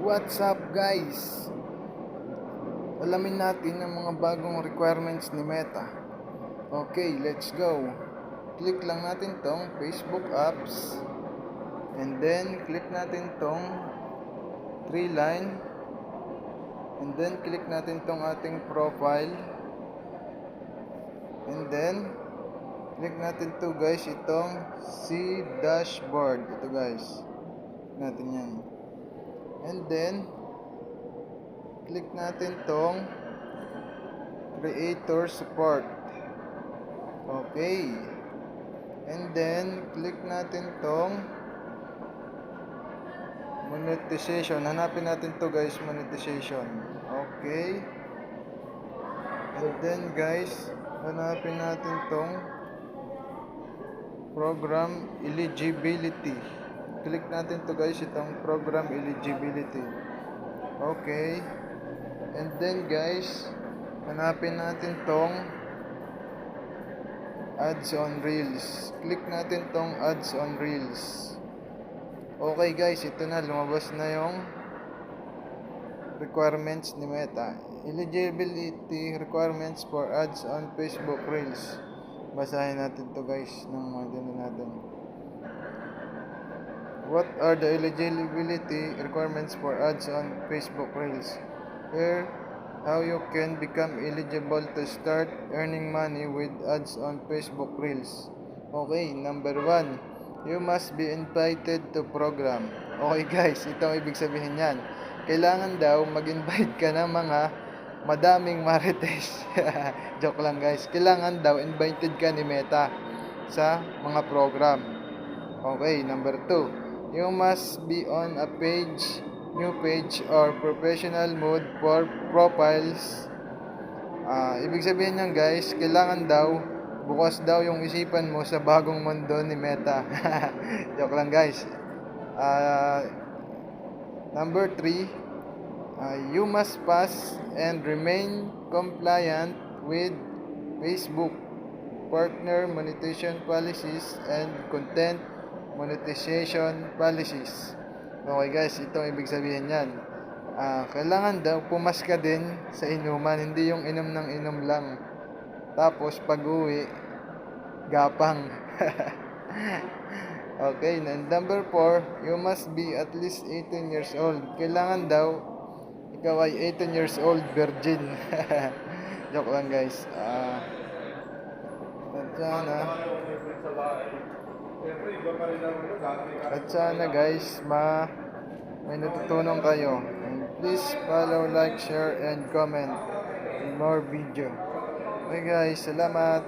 What's up guys? Alamin natin ang mga bagong requirements ni Meta. Okay, let's go. Click lang natin tong Facebook apps. And then click natin tong 3 line. And then click natin tong ating profile. And then click natin to guys, itong see dashboard. Ito guys. Natin yan. And then click natin tong creator support. Okay. And then click natin tong monetization. Hanapin natin to guys, monetization. Okay. And then guys, hanapin natin tong program eligibility. Click natin to guys, itong program eligibility. Okay. And then guys, hanapin natin tong ads on reels. Click natin tong ads on reels. Okay guys, ito na, lumabas na yung requirements ni Meta. Eligibility requirements for ads on Facebook Reels. Basahin natin to guys ng mga natin. What are the eligibility requirements for ads on Facebook Reels? Here, how you can become eligible to start earning money with ads on Facebook Reels. Okay, number 1, you must be invited to program. Okay guys, ito ang ibig sabihin yan. Kailangan daw mag-invite ka ng mga madaming marites. Joke lang guys. Kailangan daw invited ka ni Meta sa mga program. Okay, number 2, you must be on a new page or professional mode for profiles. Ibig sabihin niyan guys, kailangan daw bukas daw yung isipan mo sa bagong mundo ni Meta. Joke lang guys. Number 3, you must pass and remain compliant with Facebook partner monetization policies and content monetization policies. Okay guys, ito ang ibig sabihin yan. Kailangan daw pumas ka din sa inuman, hindi yung inom ng inom lang. Tapos pag uwi, gapang. Okay, and number 4, you must be at least 18 years old. Kailangan daw ikaw ay 18 years old virgin. Joke lang guys. At sana guys, may natutunan kayo. And please follow, like, share, and comment in more video. Okay guys, salamat.